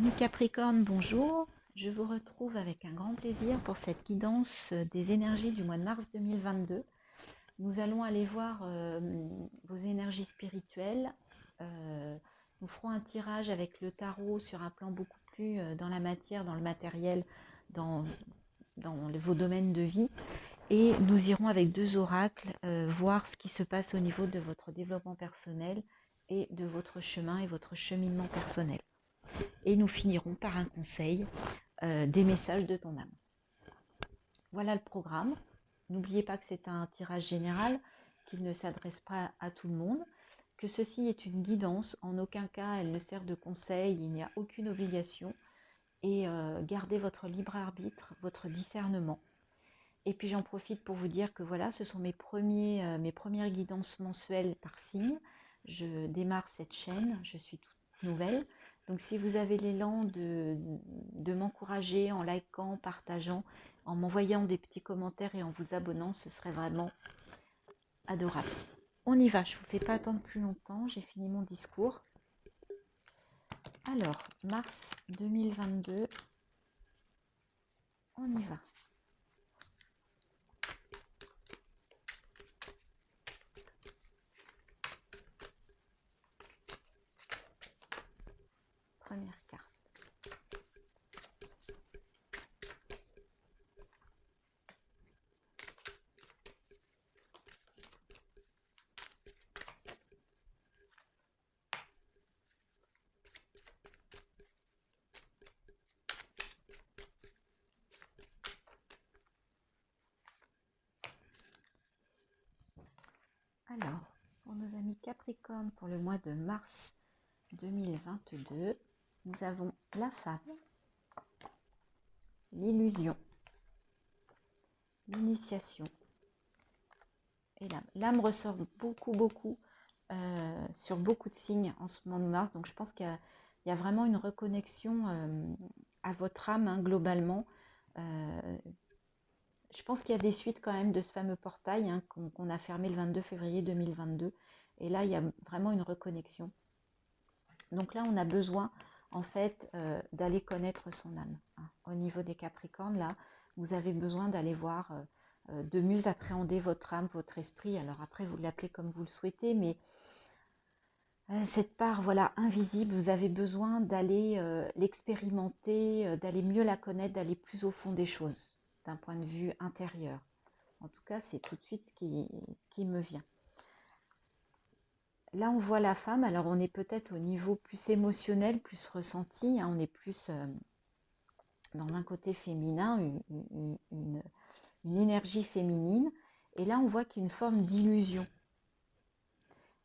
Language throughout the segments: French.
Amis Capricorne, bonjour. Je vous retrouve avec un grand plaisir pour cette guidance des énergies du mois de mars 2022. Nous allons aller voir vos énergies spirituelles. Nous ferons un tirage avec le tarot sur un plan beaucoup plus dans la matière, dans le matériel, dans vos domaines de vie. Et nous irons avec deux oracles voir ce qui se passe au niveau de votre développement personnel et de votre chemin et votre cheminement personnel. Et nous finirons par un conseil des messages de ton âme. Voilà le programme. N'oubliez pas que c'est un tirage général, qu'il ne s'adresse pas à tout le monde, que ceci est une guidance. En aucun cas, elle ne sert de conseil, il n'y a aucune obligation. Et gardez votre libre arbitre, votre discernement. Et puis j'en profite pour vous dire que voilà, ce sont mes premières guidances mensuelles par signe. Je démarre cette chaîne, je suis toute nouvelle. Donc si vous avez l'élan de m'encourager en likant, partageant, en m'envoyant des petits commentaires et en vous abonnant, ce serait vraiment adorable. On y va, je ne vous fais pas attendre plus longtemps, j'ai fini mon discours. Alors, mars 2022, on y va. Première carte. Alors, pour nos amis Capricorne, pour le mois de mars 2022, nous avons la femme, l'illusion, l'initiation et l'âme. L'âme ressort beaucoup sur beaucoup de signes en ce mois de mars, donc je pense qu'il y a vraiment une reconnexion à votre âme, hein, globalement. Je pense qu'il y a des suites quand même de ce fameux portail, hein, qu'on a fermé le 22 février 2022. Et là, il y a vraiment une reconnexion. Donc là, on a besoin, en fait, d'aller connaître son âme, hein. Au niveau des Capricornes, là, vous avez besoin d'aller voir, de mieux appréhender votre âme, votre esprit. Alors après, vous l'appelez comme vous le souhaitez, mais cette part, voilà, invisible, vous avez besoin d'aller l'expérimenter, d'aller mieux la connaître, d'aller plus au fond des choses, d'un point de vue intérieur. En tout cas, c'est tout de suite ce qui me vient. Là, on voit la femme, alors on est peut-être au niveau plus émotionnel, plus ressenti, hein, on est plus dans un côté féminin, une énergie féminine. Et là, on voit qu'il y a une forme d'illusion.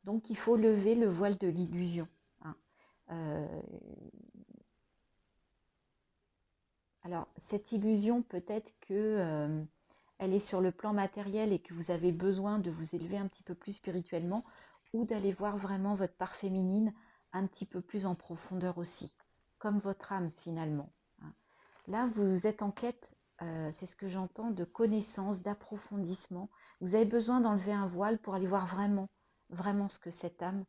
Donc, il faut lever le voile de l'illusion, hein. Alors, cette illusion, peut-être que elle est sur le plan matériel et que vous avez besoin de vous élever un petit peu plus spirituellement ou d'aller voir vraiment votre part féminine un petit peu plus en profondeur aussi, comme votre âme finalement, hein. Là, vous êtes en quête, c'est ce que j'entends, de connaissance, d'approfondissement. Vous avez besoin d'enlever un voile pour aller voir vraiment ce que cette âme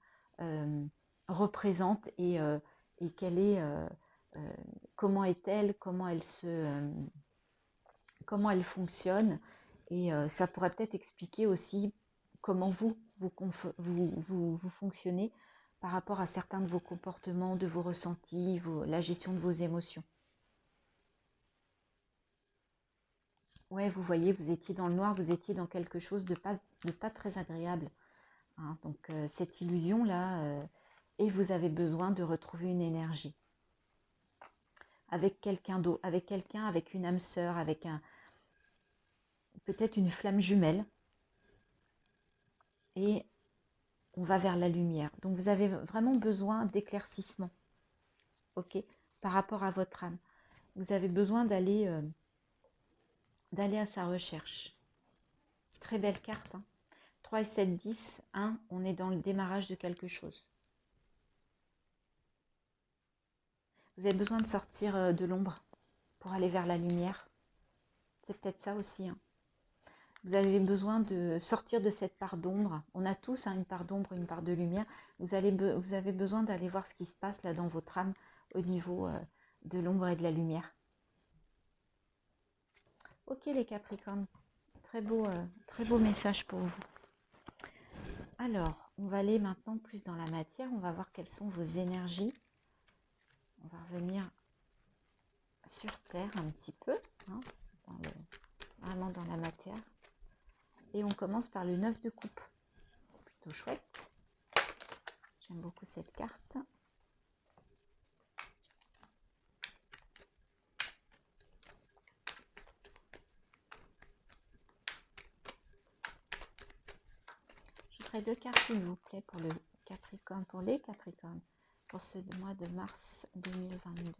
représente et quelle est... comment est-elle, comment elle fonctionne, et ça pourrait peut-être expliquer aussi comment vous fonctionnez par rapport à certains de vos comportements, de vos ressentis, la gestion de vos émotions. Ouais, vous voyez, vous étiez dans le noir, vous étiez dans quelque chose de pas très agréable, hein. Donc cette illusion-là, et vous avez besoin de retrouver une énergie avec quelqu'un d'autre, avec une âme sœur, avec peut-être une flamme jumelle, et on va vers la lumière. Donc vous avez vraiment besoin d'éclaircissement, ok, par rapport à votre âme. Vous avez besoin d'aller à sa recherche. Très belle carte, hein. 3 et 7, 10, 1, on est dans le démarrage de quelque chose. Vous avez besoin de sortir de l'ombre pour aller vers la lumière. C'est peut-être ça aussi, hein. Vous avez besoin de sortir de cette part d'ombre. On a tous, hein, une part d'ombre, une part de lumière. Vous avez besoin d'aller voir ce qui se passe là dans votre âme au niveau de l'ombre et de la lumière. Ok les Capricornes, très beau message pour vous. Alors, on va aller maintenant plus dans la matière, on va voir quelles sont vos énergies. On va revenir sur Terre un petit peu, hein, vraiment dans la matière. Et on commence par le 9 de coupe. Plutôt chouette. J'aime beaucoup cette carte. Je voudrais 2 cartes s'il vous plaît pour le Capricorne, pour les Capricornes, pour ce mois de mars 2022.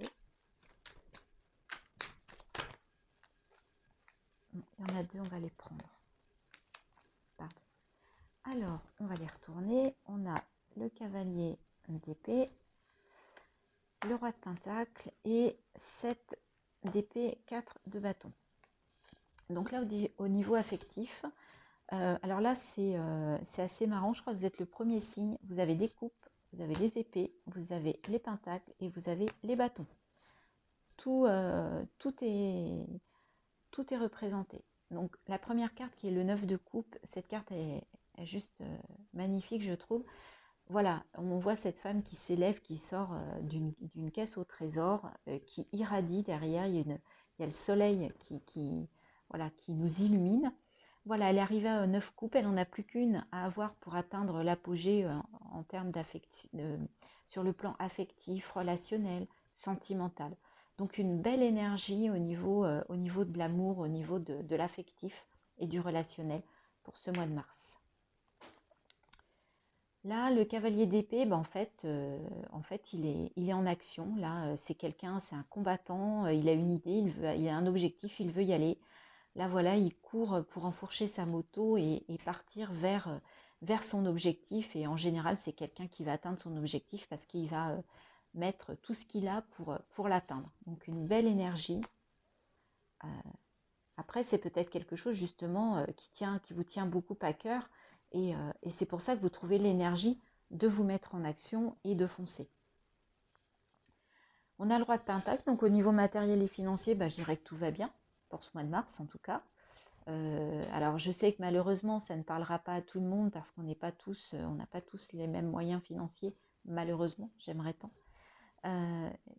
Bon, il y en a 2, on va les prendre. Pardon. Alors, on va les retourner. On a le cavalier d'épée, le roi de pentacle et 7 d'épée, 4 de bâton. Donc là, au niveau affectif, alors là, c'est assez marrant. Je crois que vous êtes le premier signe. Vous avez des coupes, vous avez les épées, vous avez les pentacles et vous avez les bâtons. Tout est représenté. Donc la première carte qui est le 9 de coupe, cette carte est juste magnifique, je trouve. Voilà, on voit cette femme qui s'élève, qui sort d'une caisse au trésor, qui irradie derrière. Il y a le soleil voilà, qui nous illumine. Voilà, elle est arrivée à 9 coupes, elle n'en a plus qu'une à avoir pour atteindre l'apogée en termes sur le plan affectif, relationnel, sentimental. Donc une belle énergie au niveau de l'amour, au niveau de l'affectif et du relationnel pour ce mois de mars. Là, le cavalier d'épée, en fait, il est en action. Là, c'est quelqu'un, c'est un combattant, il a une idée, il a un objectif, il veut y aller. Là, voilà, il court pour enfourcher sa moto et partir vers son objectif. Et en général, c'est quelqu'un qui va atteindre son objectif parce qu'il va mettre tout ce qu'il a pour l'atteindre. Donc, une belle énergie. Après, c'est peut-être quelque chose justement qui vous tient beaucoup à cœur. Et c'est pour ça que vous trouvez l'énergie de vous mettre en action et de foncer. On a le roi de pentacle, donc au niveau matériel et financier, je dirais que tout va bien, pour ce mois de mars en tout cas. Alors je sais que malheureusement ça ne parlera pas à tout le monde parce qu'on n'a pas tous les mêmes moyens financiers, malheureusement, j'aimerais tant.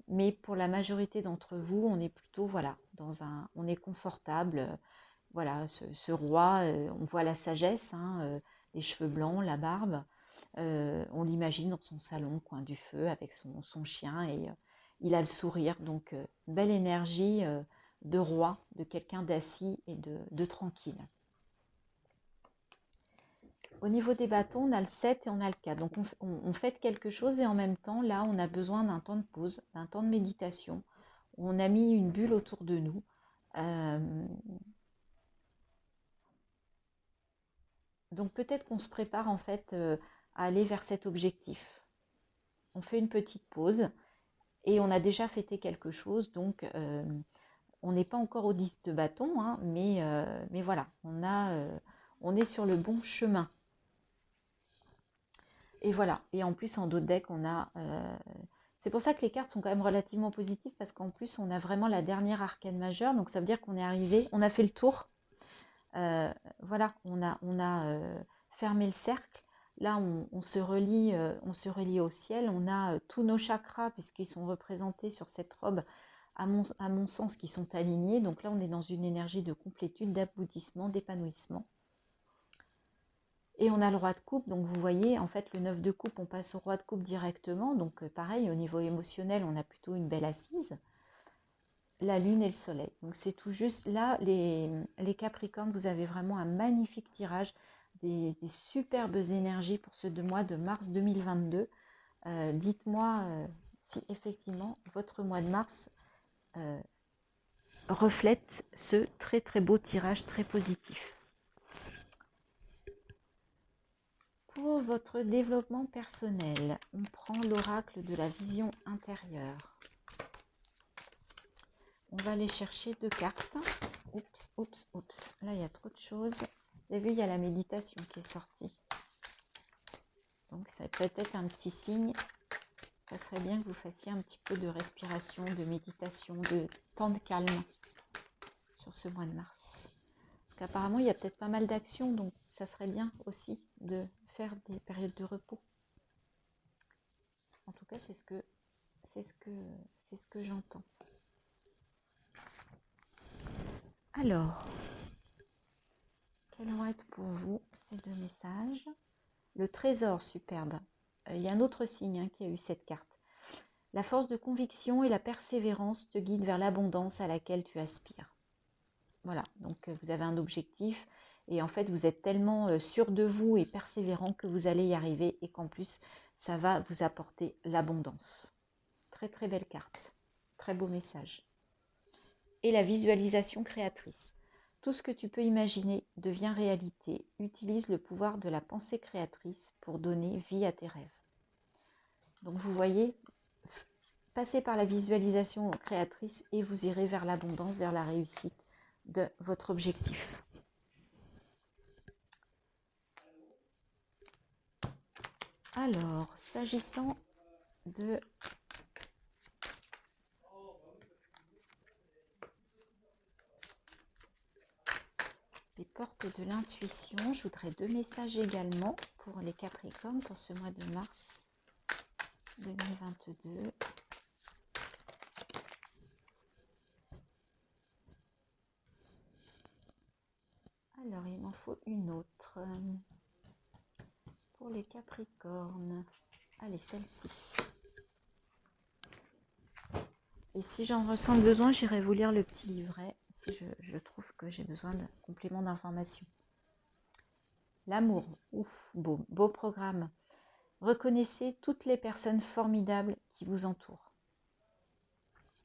Mais pour la majorité d'entre vous, on est plutôt, voilà, on est confortable. Voilà, ce roi, on voit la sagesse, hein, les cheveux blancs, la barbe. On l'imagine dans son salon, au coin du feu, avec son chien, et il a le sourire. Donc, belle énergie de roi, de quelqu'un d'assis et de tranquille. Au niveau des bâtons, on a le 7 et on a le 4. Donc, on fait quelque chose et en même temps, là, on a besoin d'un temps de pause, d'un temps de méditation. On a mis une bulle autour de nous. Donc peut-être qu'on se prépare en fait à aller vers cet objectif. On fait une petite pause et on a déjà fêté quelque chose, donc on n'est pas encore au 10 de bâton, hein, mais voilà, on est sur le bon chemin. Et voilà, et en plus en dos de deck, on a... c'est pour ça que les cartes sont quand même relativement positives, parce qu'en plus on a vraiment la dernière arcane majeure, donc ça veut dire qu'on est arrivé, on a fait le tour. Voilà, on a fermé le cercle. Là, on se relie au ciel. On a tous nos chakras, puisqu'ils sont représentés sur cette robe, à mon sens, qui sont alignés. Donc là, on est dans une énergie de complétude, d'aboutissement, d'épanouissement. Et on a le roi de coupe. Donc vous voyez, en fait, le 9 de coupe, on passe au roi de coupe directement. Donc pareil, au niveau émotionnel, on a plutôt une belle assise. La lune et le soleil. Donc c'est tout juste là, les Capricornes, vous avez vraiment un magnifique tirage, des superbes énergies pour ce mois de mars 2022. Dites-moi si effectivement votre mois de mars reflète ce très très beau tirage très positif. Pour votre développement personnel, on prend l'oracle de la vision intérieure. On va aller chercher 2 cartes. Oups. Là, il y a trop de choses. Vous avez vu, il y a la méditation qui est sortie. Donc, ça peut être un petit signe ça serait bien que vous fassiez un petit peu de respiration, de méditation, de temps de calme sur ce mois de mars. Parce qu'apparemment, il y a peut-être pas mal d'actions, donc ça serait bien aussi de faire des périodes de repos. En tout cas, c'est ce que j'entends. Alors, quels vont être pour vous ces deux messages? Le trésor, superbe. Il y a un autre signe qui a eu cette carte. La force de conviction et la persévérance te guident vers l'abondance à laquelle tu aspires. Voilà, donc vous avez un objectif et en fait vous êtes tellement sûr de vous et persévérant que vous allez y arriver et qu'en plus ça va vous apporter l'abondance. Très très belle carte, très beau message. Et la visualisation créatrice. Tout ce que tu peux imaginer devient réalité. Utilise le pouvoir de la pensée créatrice pour donner vie à tes rêves. Donc vous voyez, passez par la visualisation créatrice et vous irez vers l'abondance, vers la réussite de votre objectif. Alors, s'agissant de des portes de l'intuition, je voudrais deux messages également pour les Capricornes pour ce mois de mars 2022. Alors, il m'en faut une autre pour les Capricornes. Allez, celle-ci. Et si j'en ressens le besoin, j'irai vous lire le petit livret si je trouve que j'ai besoin d'un complément d'information. L'amour, ouf, beau programme. Reconnaissez toutes les personnes formidables qui vous entourent.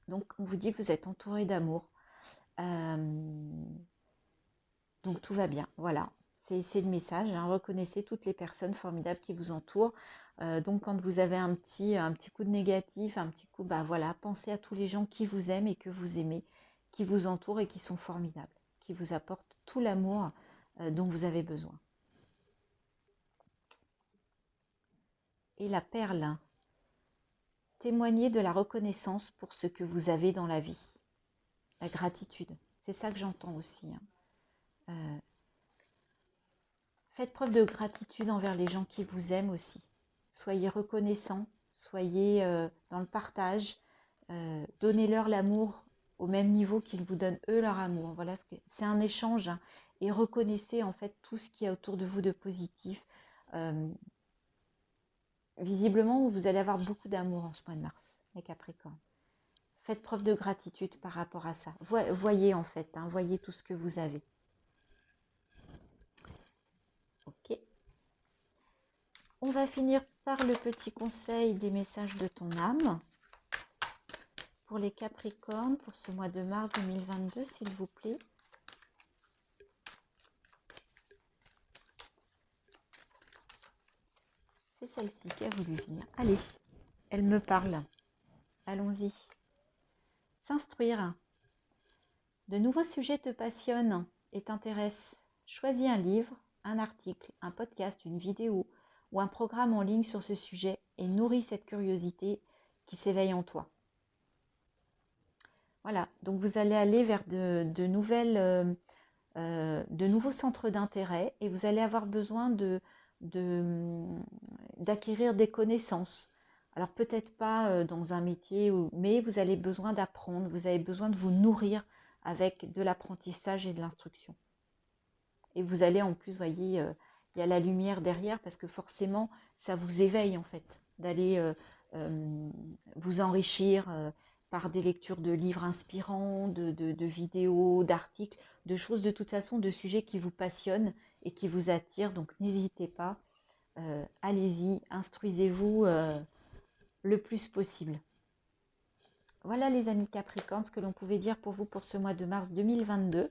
Donc, on vous dit que vous êtes entouré d'amour. Donc, tout va bien. Voilà, c'est le message. Hein. Reconnaissez toutes les personnes formidables qui vous entourent. Donc, quand vous avez un petit coup de négatif, un petit coup, bah voilà, pensez à tous les gens qui vous aiment et que vous aimez, qui vous entourent et qui sont formidables, qui vous apportent tout l'amour dont vous avez besoin. Et la perle. Témoignez de la reconnaissance pour ce que vous avez dans la vie. La gratitude, c'est ça que j'entends aussi. Hein. Faites preuve de gratitude envers les gens qui vous aiment aussi. Soyez reconnaissants, soyez dans le partage. Donnez-leur l'amour au même niveau qu'ils vous donnent eux leur amour. Voilà, c'est un échange. Hein, et reconnaissez en fait tout ce qu'il y a autour de vous de positif. Visiblement, vous allez avoir beaucoup d'amour en ce mois de mars, les Capricornes. Faites preuve de gratitude par rapport à ça. Voyez en fait, hein, voyez tout ce que vous avez. Ok. On va finir par le petit conseil des messages de ton âme. Pour les Capricornes, pour ce mois de mars 2022, s'il vous plaît. C'est celle-ci qui a voulu venir. Allez, elle me parle. Allons-y. S'instruire. De nouveaux sujets te passionnent et t'intéressent. Choisis un livre, un article, un podcast, une vidéo ou un programme en ligne sur ce sujet et nourris cette curiosité qui s'éveille en toi. Voilà, donc vous allez aller vers de nouveaux centres d'intérêt et vous allez avoir besoin d'acquérir des connaissances. Alors peut-être pas dans un métier, mais vous avez besoin d'apprendre, vous avez besoin de vous nourrir avec de l'apprentissage et de l'instruction. Et vous allez en plus, voyez, il y a la lumière derrière parce que forcément, ça vous éveille en fait, d'aller vous enrichir par des lectures de livres inspirants, de vidéos, d'articles, de choses de toute façon, de sujets qui vous passionnent et qui vous attirent. Donc n'hésitez pas, allez-y, instruisez-vous le plus possible. Voilà les amis Capricornes, ce que l'on pouvait dire pour vous pour ce mois de mars 2022.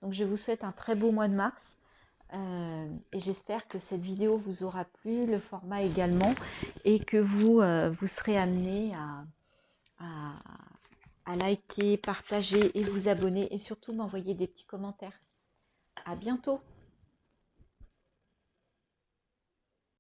Donc je vous souhaite un très beau mois de mars et j'espère que cette vidéo vous aura plu, le format également, et que vous serez amenés à liker, partager et vous abonner et surtout m'envoyer des petits commentaires. À bientôt!